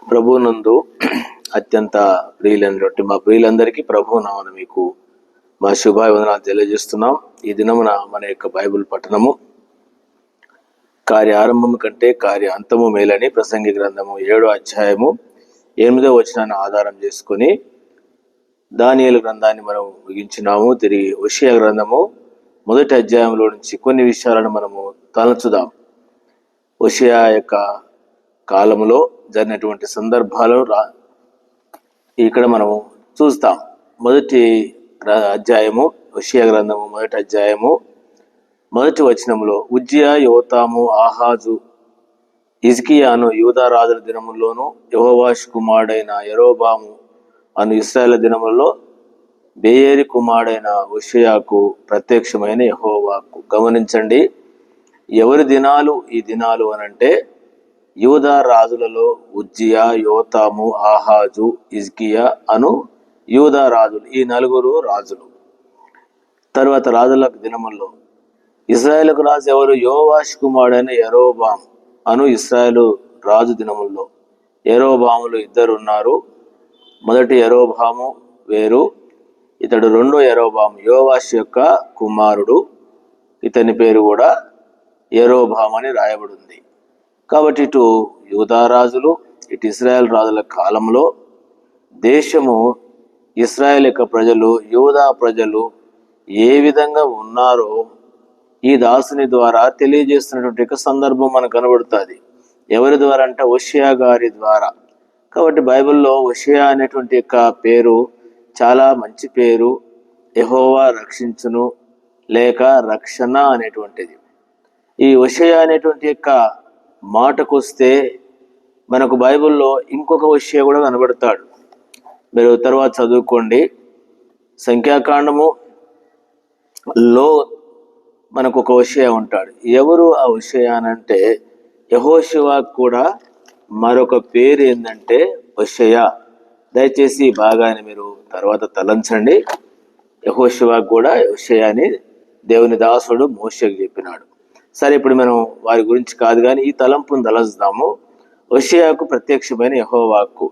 ప్రభునందు అత్యంత ప్రియులైనటువంటి మా ప్రియులందరికీ ప్రభు నామన మీకు మా శుభాభివందనాలు తెలియజేస్తున్నాం. ఈ దినమున మన యొక్క బైబిల్ పఠనము కార్య ఆరంభము కంటే కార్య అంతము మేలని ప్రసంగి గ్రంథము 7వ అధ్యాయము 8వ వచనాన్ని ఆధారం చేసుకుని దానియేలు గ్రంథాన్ని మనం ముగించినాము. తిరిగి హోషేయ గ్రంథము 1వ అధ్యాయంలో నుంచి కొన్ని విషయాలను మనము తలచుదాం. హోషేయ యొక్క కాలంలో జరిగినటువంటి సందర్భాలు ఇక్కడ మనము చూస్తాం. మొదటి అధ్యాయము హోషేయ గ్రంథము 1వ అధ్యాయము 1వ వచనంలో ఉజ్జియా, యోతాము, ఆహాజు, హిజ్కియాను యూదా రాజుల దినముల్లోను యెహోవాషు కుమారుడైన యరొబాము అను ఇశ్రాయేలు దినములలో బెయేరి కుమారుడైన హోషేయకు ప్రత్యక్షమైన యెహోవాకు. గమనించండి, ఎవరి దినాలు ఈ దినాలు అనంటే యూదా రాజులలో ఉజ్జియా, యోతాము, ఆహాజు, హిజ్కియా అను యూదా రాజులు, ఈ నలుగురు రాజులు. తర్వాత రాజుల దినముల్లో ఇశ్రాయేలుకు రాజు ఎవరు? యెహోవాషు కుమారుడైన యరొబాము అను ఇశ్రాయేలు రాజు దినముల్లో యరొబాములు ఇద్దరు ఉన్నారు. మొదటి యరొబాము వేరు, ఇతడు రెండో యరొబాము, యెహోవాషు యొక్క కుమారుడు. ఇతని పేరు కూడా యరొబాము అని రాయబడింది. కాబట్టి ఇటు యూదా రాజులు, ఇటు ఇశ్రాయేల్ రాజుల కాలంలో దేశము, ఇశ్రాయేల్ యొక్క ప్రజలు, యూదా ప్రజలు ఏ విధంగా ఉన్నారో ఈ దాసుని ద్వారా తెలియజేస్తున్నటువంటి సందర్భం మనకు కనబడుతుంది. ఎవరి ద్వారా అంటే హోషేయ గారి ద్వారా. కాబట్టి బైబిల్లో హోషేయ అనేటువంటి యొక్క పేరు చాలా మంచి పేరు. యెహోవా రక్షించును లేక రక్షణ అనేటువంటిది. ఈ హోషేయ అనేటువంటి యొక్క మాటకు వస్తే మనకు బైబిల్లో ఇంకొక హోషేయ కూడా కనబడతాడు. మీరు తర్వాత చదువుకోండి. సంఖ్యాకాండము లో మనకు ఒక హోషేయ ఉంటాడు. ఎవరు ఆ హోషేయ అనంటే యెహోషువకు కూడా మరొక పేరు ఏంటంటే హోషేయ. దయచేసి ఈ భాగాన్ని మీరు తర్వాత తలంచండి. యెహోషువకు కూడా హోషేయ అని దేవుని దాసుడు మోషేకు చెప్పినాడు. సరే, ఇప్పుడు మనం వారి గురించి కాదు కానీ ఈ తలంపును తలచుదాము. హోషేయకు ప్రత్యక్షమైన యెహోవాకు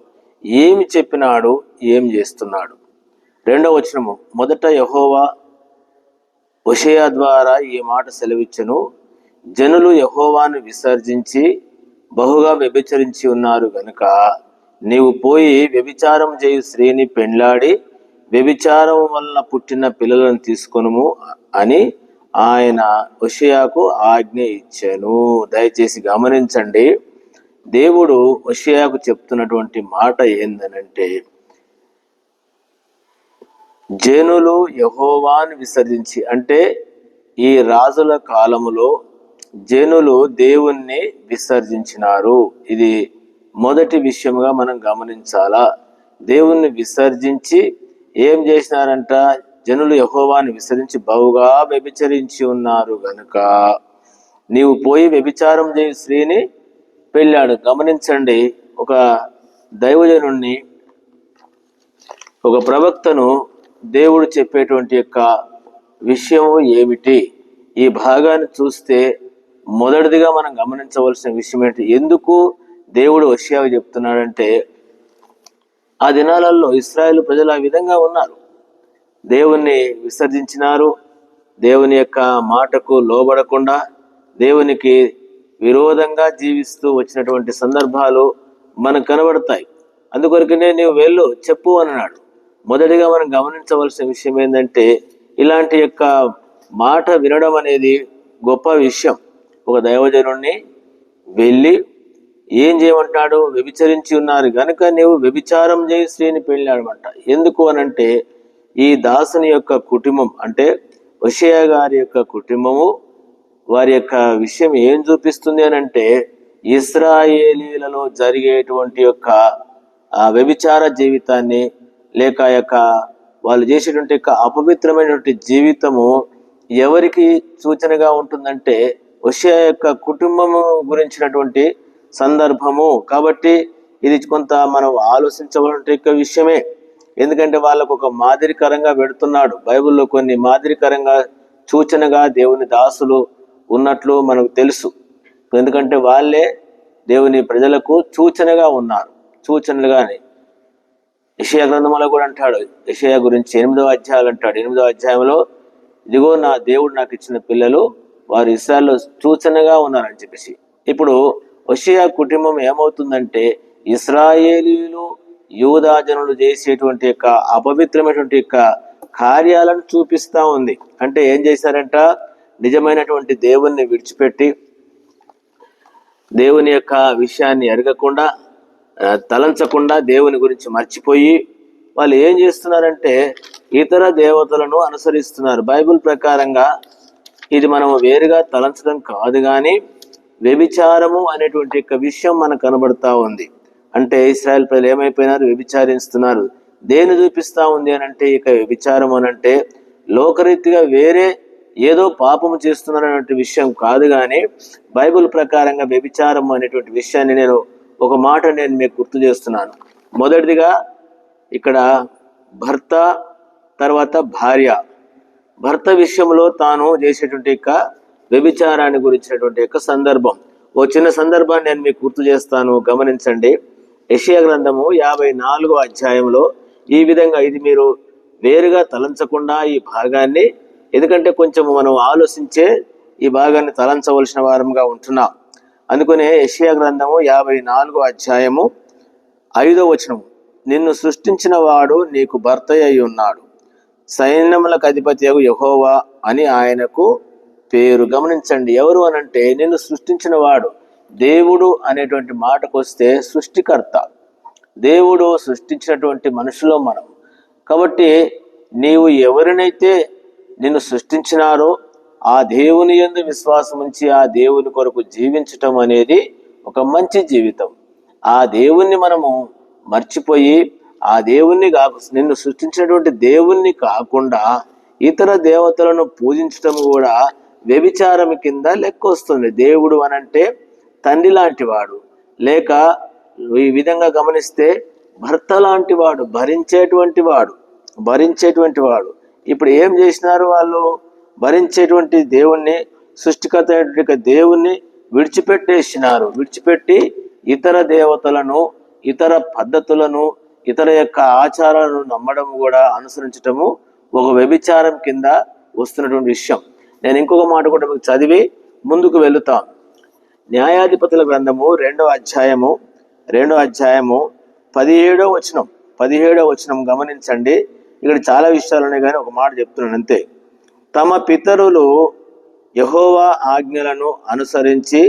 ఏమి చెప్పినాడు, ఏం చేస్తున్నాడు? 2వ వచనము, మొదట యెహోవా హోషేయ ద్వారా ఈ మాట సెలవిచ్చెను, జనులు యెహోవాను విసర్జించి బహుగా వ్యభిచరించి ఉన్నారు గనుక నీవు పోయి వ్యభిచారం చేయు స్త్రీని పెండ్లాడి వ్యభిచారం వలన పుట్టిన పిల్లలను తీసుకొనుము అని ఆయన హోషేయకు ఆజ్ఞ ఇచ్చెను. దయచేసి గమనించండి, దేవుడు హోషేయకు చెప్తున్నటువంటి మాట ఏందనంటే, జనులు యెహోవాను విసర్జించి, అంటే ఈ రాజుల కాలములో జనులు దేవుణ్ణి విసర్జించినారు. ఇది మొదటి విషయంగా మనం గమనించాలా. దేవుణ్ణి విసర్జించి ఏం చేసినారంట? జనులు యెహోవాను విసరించి బహుగా వ్యభిచరించి ఉన్నారు గనుక నీవు పోయి వ్యభిచారం చేయి స్త్రీని పెళ్ళాడు. గమనించండి, ఒక దైవజనుణ్ణి, ఒక ప్రవక్తను దేవుడు చెప్పేటువంటి యొక్క విషయము ఏమిటి? ఈ భాగాన్ని చూస్తే మొదటిదిగా మనం గమనించవలసిన విషయం ఏంటి? ఎందుకు దేవుడు హోషేయకు చెప్తున్నాడంటే, ఆ దినాలలో ఇశ్రాయేలు ప్రజలు ఆ విధంగా ఉన్నారు. దేవుణ్ణి విసర్జించినారు. దేవుని యొక్క మాటకు లోబడకుండా దేవునికి విరోధంగా జీవిస్తూ వచ్చినటువంటి సందర్భాలు మనకు కనబడతాయి. అందుకొరకనే నీవు వెళ్ళు చెప్పు అన్నాడు. మొదటిగా మనం గమనించవలసిన విషయం ఏంటంటే, ఇలాంటి యొక్క మాట వినడం అనేది గొప్ప విషయం. ఒక దైవజనుణ్ణి వెళ్ళి ఏం చేయమంటాడు? వ్యభిచరించి ఉన్నారు కనుక నీవు వ్యభిచారం చేయి స్త్రీని పెళ్ళాడమంట. ఎందుకు అనంటే, ఈ దాసుని యొక్క కుటుంబం, అంటే హోషేయ గారి యొక్క కుటుంబము, వారి యొక్క విషయం ఏం చూపిస్తుంది అనంటే, ఇశ్రాయేలీలలో జరిగేటువంటి యొక్క వ్యభిచార జీవితాన్ని, లేక యొక్క వాళ్ళు చేసేటువంటి యొక్క అపవిత్రమైనటువంటి జీవితము ఎవరికి సూచనగా ఉంటుందంటే హోషేయ యొక్క కుటుంబము గురించినటువంటి సందర్భము. కాబట్టి ఇది కొంత మనం ఆలోచించవలసిన యొక్క విషయమే. ఎందుకంటే వాళ్ళకు ఒక మాదిరికరంగా పెడుతున్నాడు. బైబిల్లో కొన్ని మాదిరికరంగా సూచనగా దేవుని దాసులు ఉన్నట్లు మనకు తెలుసు. ఎందుకంటే వాళ్ళే దేవుని ప్రజలకు సూచనగా ఉన్నారు. సూచనలు కానీ యెషయా గ్రంథంలో కూడా అంటాడు. యెషయా గురించి 8వ అధ్యాయాలు అంటాడు. 8వ అధ్యాయంలో ఇదిగో నా దేవుడు నాకు ఇచ్చిన పిల్లలు వారు ఇశ్రాయేలులో సూచనగా ఉన్నారని చెప్పేసి. ఇప్పుడు యెషయా కుటుంబం ఏమవుతుందంటే ఇశ్రాయేలీయులు యూదా జనులు చేసేటువంటి యొక్క అపవిత్రమైనటువంటి యొక్క కార్యాలను చూపిస్తా ఉంది. అంటే ఏం చేశారంట, నిజమైనటువంటి దేవుణ్ణి విడిచిపెట్టి దేవుని యొక్క విషయాన్ని ఎరగకుండా తలంచకుండా దేవుని గురించి మర్చిపోయి వాళ్ళు ఏం చేస్తున్నారంటే ఇతర దేవతలను అనుసరిస్తున్నారు. బైబిల్ ప్రకారంగా ఇది మనం వేరుగా తలంచడం కాదు, కానీ వ్యభిచారము అనేటువంటి యొక్క విషయం మనకు కనబడతా ఉంది. అంటే ఇశ్రాయేల్ ప్రజలు ఏమైపోయినారు, వ్యభిచారిస్తున్నారు. దేని చూపిస్తా ఉంది అని అంటే ఇక వ్యభిచారం అని అంటే లోకరీతిగా వేరే ఏదో పాపము చేస్తున్నారు అనేటువంటి విషయం కాదు, కానీ బైబిల్ ప్రకారంగా వ్యభిచారం అనేటువంటి విషయాన్ని ఒక మాట మీకు గుర్తు చేస్తున్నాను. మొదటిదిగా ఇక్కడ భర్త, తర్వాత భార్య. భర్త విషయంలో తాను చేసేటువంటి యొక్క వ్యభిచారాన్ని గురించినటువంటి యొక్క సందర్భం, ఓ చిన్న సందర్భాన్ని నేను మీకు గుర్తు చేస్తాను, గమనించండి. యెషయా గ్రంథము 54వ అధ్యాయంలో ఈ విధంగా, ఇది మీరు వేరుగా తలంచకుండా ఈ భాగాన్ని, ఎందుకంటే కొంచెం మనం ఆలోచించే ఈ భాగాన్ని తలంచవలసిన వారంగా ఉంటున్నాం. అందుకనే యెషయా గ్రంథము 54వ అధ్యాయము 5వ వచనం, నిన్ను సృష్టించిన వాడు నీకు భర్త అయి ఉన్నాడు, సైన్యములకు అధిపతియగు యెహోవా అని ఆయనకు పేరు. గమనించండి, ఎవరు అనంటే నిన్ను సృష్టించిన వాడు. దేవుడు అనేటువంటి మాటకు వస్తే సృష్టికర్త, దేవుడు సృష్టించినటువంటి మనుషులో మనం. కాబట్టి నీవు ఎవరినైతే నిన్ను సృష్టించినారో ఆ దేవుని యందు విశ్వాసం ఉంచి ఆ దేవుని కొరకు జీవించటం అనేది ఒక మంచి జీవితం. ఆ దేవుణ్ణి మనము మర్చిపోయి ఆ దేవుణ్ణి నిన్ను సృష్టించినటువంటి దేవుణ్ణి కాకుండా ఇతర దేవతలను పూజించటం కూడా వ్యభిచారం కింద లెక్క వస్తుంది. దేవుడు అనంటే తండ్రి లాంటి వాడు, లేక ఈ విధంగా గమనిస్తే భర్త లాంటి వాడు, భరించేటువంటి వాడు. ఇప్పుడు ఏం చేసినారు వాళ్ళు, భరించేటువంటి దేవుణ్ణి, సృష్టికర్త దేవుణ్ణి విడిచిపెట్టి ఇతర దేవతలను, ఇతర పద్ధతులను, ఇతర యొక్క ఆచారాలను నమ్మడం కూడా, అనుసరించటము ఒక వ్యభిచారం కింద వస్తున్నటువంటి విషయం. నేను ఇంకొక మాట కూడా మీకు చదివి ముందుకు వెళుతాను. న్యాయాధిపతుల గ్రంథము 2వ అధ్యాయము 17వ వచనం గమనించండి. ఇక్కడ చాలా విషయాలు ఉన్నాయి, కానీ ఒక మాట చెప్తున్నాను అంతే. తమ పితరులు యెహోవా ఆజ్ఞలను అనుసరించి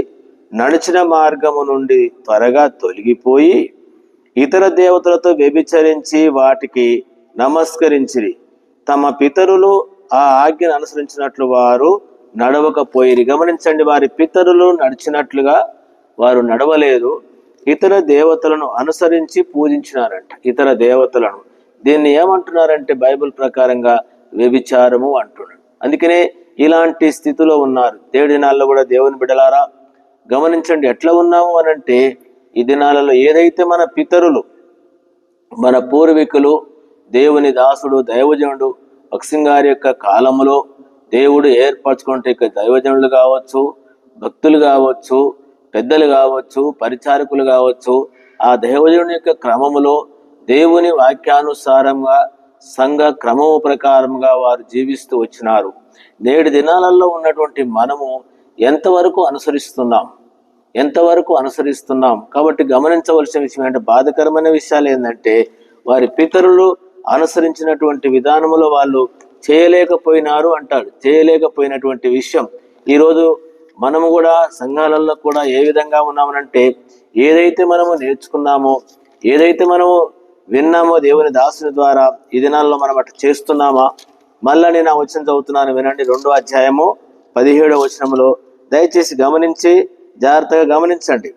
నడిచిన మార్గము నుండి త్వరగా తొలగిపోయి ఇతర దేవతలతో వ్యభిచరించి వాటికి నమస్కరించిరి. తమ పితరులు ఆ ఆజ్ఞను అనుసరించినట్లు వారు నడవకపోయిరి. గమనించండి, వారి పితరులు నడిచినట్లుగా వారు నడవలేదు, ఇతర దేవతలను అనుసరించి పూజించినారంట. ఇతర దేవతలను, దీన్ని ఏమంటున్నారంటే బైబిల్ ప్రకారంగా వ్యభిచారము అంటున్నాడు. అందుకనే ఇలాంటి స్థితిలో ఉన్నారు. దేవుడి దినాల్లో కూడా దేవుని బిడ్డలారా గమనించండి, ఎట్లా ఉన్నాము అనంటే ఈ దినాలలో ఏదైతే మన పితరులు, మన పూర్వీకులు, దేవుని దాసుడు, దైవజనుడు భక్సింగ్ గారి యొక్క కాలంలో దేవుడు ఏర్పరచుకుంటే దైవజనులు కావచ్చు, భక్తులు కావచ్చు, పెద్దలు కావచ్చు, పరిచారకులు కావచ్చు, ఆ దైవజనుని యొక్క క్రమములో దేవుని వాక్యానుసారంగా సంఘ క్రమము ప్రకారంగా వారు జీవిస్తూ వచ్చినారు. నేటి దినాలలో ఉన్నటువంటి మనము ఎంతవరకు అనుసరిస్తున్నాం కాబట్టి గమనించవలసిన విషయం ఏంటంటే, బాధకరమైన విషయాలు ఏంటంటే వారి పితరులు అనుసరించినటువంటి విధానములో వాళ్ళు చేయలేకపోయినటువంటి విషయం. ఈరోజు మనము కూడా సంఘాలలో కూడా ఏ విధంగా ఉన్నామనంటే, ఏదైతే మనము నేర్చుకున్నామో, ఏదైతే మనము విన్నామో దేవుని దాసుని ద్వారా ఈ దినాల్లో మనం అట్లా చేస్తున్నామా? మళ్ళా నేను ఆ వచనం చదువుతున్నాను, వినండి. 2వ అధ్యాయము 17వ వచనంలో దయచేసి గమనించి జాగ్రత్తగా గమనించండి.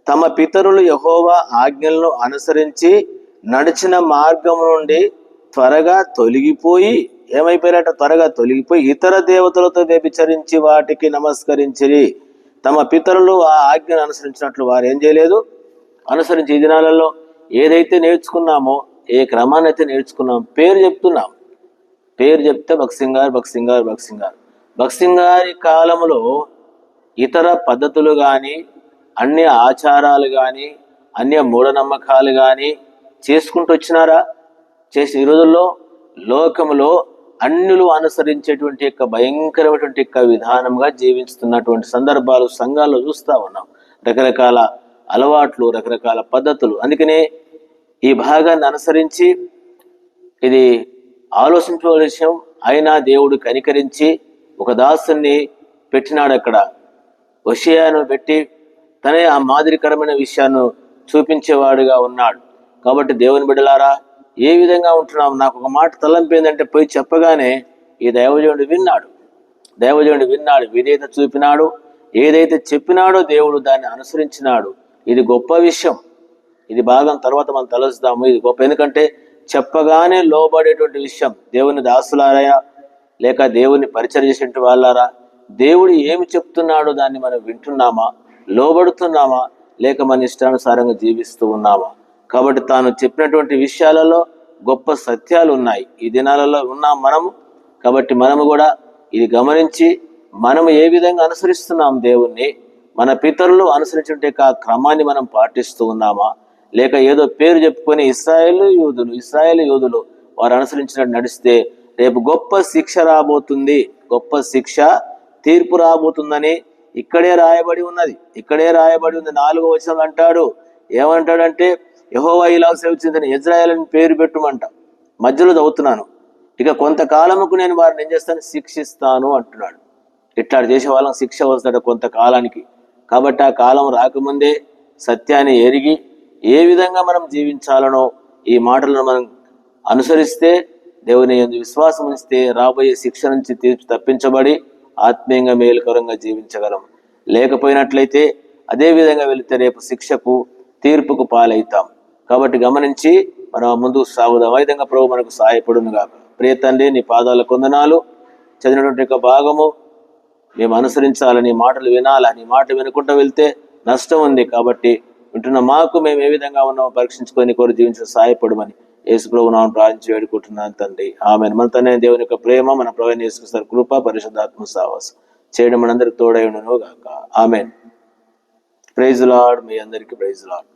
తమ పితరులు యెహోవా ఆజ్ఞలను అనుసరించి నడిచిన మార్గం నుండి త్వరగా తొలగిపోయి, ఏమైపోయారట? త్వరగా తొలగిపోయి ఇతర దేవతలతో వ్యభిచరించి వాటికి నమస్కరించిరి. తమ పితరులు ఆ ఆజ్ఞను అనుసరించినట్లు వారు ఏం చేయలేదు, అనుసరించి. ఈ దినాలలో ఏదైతే నేర్చుకున్నామో, ఏ క్రమాన్ని అయితే నేర్చుకున్నామో, పేరు చెప్తే భక్సింగ్ గారి కాలంలో ఇతర పద్ధతులు కానీ, అన్ని ఆచారాలు కానీ, అన్య మూఢనమ్మకాలు కానీ చేసుకుంటూ వచ్చినారా? చేసిన ఈ రోజుల్లో లోకములో అన్యులు అనుసరించేటువంటి యొక్క భయంకరమైనటువంటి యొక్క విధానంగా జీవిస్తున్నటువంటి సందర్భాలు సంఘాల్లో చూస్తూ ఉన్నాం. రకరకాల అలవాట్లు, రకరకాల పద్ధతులు. అందుకనే ఈ భాగాన్ని అనుసరించి ఇది ఆలోచించవలసిన విషయం. అయినా దేవుడు కనికరించి ఒక దాసుని పెట్టినాడు. అక్కడ హోషేయను పెట్టి తనే ఆ మాదిరికరమైన విషయాన్ని చూపించేవాడుగా ఉన్నాడు. కాబట్టి దేవుని బిడ్డలారా, ఏ విధంగా ఉంటున్నాం? నాకు ఒక మాట తలంపేందంటే పోయి చెప్పగానే ఈ దైవజనుడు విన్నాడు, విధేయత చూపినాడు. ఏదైతే చెప్పినాడో దేవుడు దాన్ని అనుసరించినాడు. ఇది గొప్ప విషయం. ఇది భాగం తర్వాత మనం తలుస్తాము. ఇది గొప్ప, ఎందుకంటే చెప్పగానే లోబడేటువంటి విషయం. దేవుని దాసులారా లేక దేవుని పరిచయం చేసేటువంటి వాళ్ళారా, దేవుడు ఏమి చెప్తున్నాడో దాన్ని మనం వింటున్నామా, లోబడుతున్నామా, లేక మన ఇష్టానుసారంగా జీవిస్తూ ఉన్నామా? కాబట్టి తాను చెప్పినటువంటి విషయాలలో గొప్ప సత్యాలు ఉన్నాయి. ఈ దినాలలో ఉన్నాం మనము. కాబట్టి మనము కూడా ఇది గమనించి మనము ఏ విధంగా అనుసరిస్తున్నాం దేవుణ్ణి, మన పితరులు అనుసరించే ఆ క్రమాన్ని మనం పాటిస్తూ ఉన్నామా, లేక ఏదో పేరు చెప్పుకొని ఇశ్రాయేలు యూదులు వారు అనుసరించినట్టు నడిస్తే రేపు గొప్ప శిక్ష రాబోతుంది, గొప్ప శిక్ష తీర్పు రాబోతుందని ఇక్కడే రాయబడి ఉన్నది. 4వ వచనం అంటాడు. ఏమంటాడంటే, యెహోవా ఇలా సెలవిచ్చిందని ఇశ్రాయేలుని పేరు పెట్టుమంట. మధ్యలో చదువుతున్నాను. ఇక కొంతకాలముకు నేను వారిని ఏం చేస్తాను? శిక్షిస్తాను అంటున్నాడు. ఇట్లా చేసే వాళ్ళకి శిక్ష వస్తాడు కొంతకాలానికి. కాబట్టి ఆ కాలం రాకముందే సత్యాన్ని ఎరిగి ఏ విధంగా మనం జీవించాలనో ఈ మాటలను మనం అనుసరిస్తే, దేవుని యందు విశ్వాసం ఉంచితే రాబోయే శిక్ష నుంచి తప్పించబడి ఆత్మీయంగా మేలుకరంగా జీవించగలం. లేకపోయినట్లయితే అదే విధంగా వెళితే రేపు శిక్షకు తీర్పుకు పాలవుతాం. కాబట్టి గమనించి మనం ముందుకు సాగుదాం. ఆ విధంగా ప్రభు మనకు సహాయపడునుగా. ప్రియ తండ్రి, నీ పాదాల కొందనాలు. చదివినటువంటి యొక్క భాగము మేము అనుసరించాలని, మాటలు వినాలని, మాటలు వినకుండా వెళ్తే నష్టం ఉంది. కాబట్టి వింటున్న మాకు మేము ఏ విధంగా ఉన్నామో పరీక్షించుకొని కోరి జీవించ సహాయపడమని యేసు ప్రభు నామమున ప్రార్థించి వేడుకుంటున్నాను తండ్రి. ఆమేన్. మన తండ్రి దేవుని యొక్క ప్రేమ, మన ప్రభువైన యేసుక్రీస్తు కృప, పరిశుద్ధాత్మ సహవాసం చేయడం మనందరికి తోడై ఉండును గాక. ఆమేన్. Praise lord. మీ అందరికీ ప్రైజ్ లార్డ్.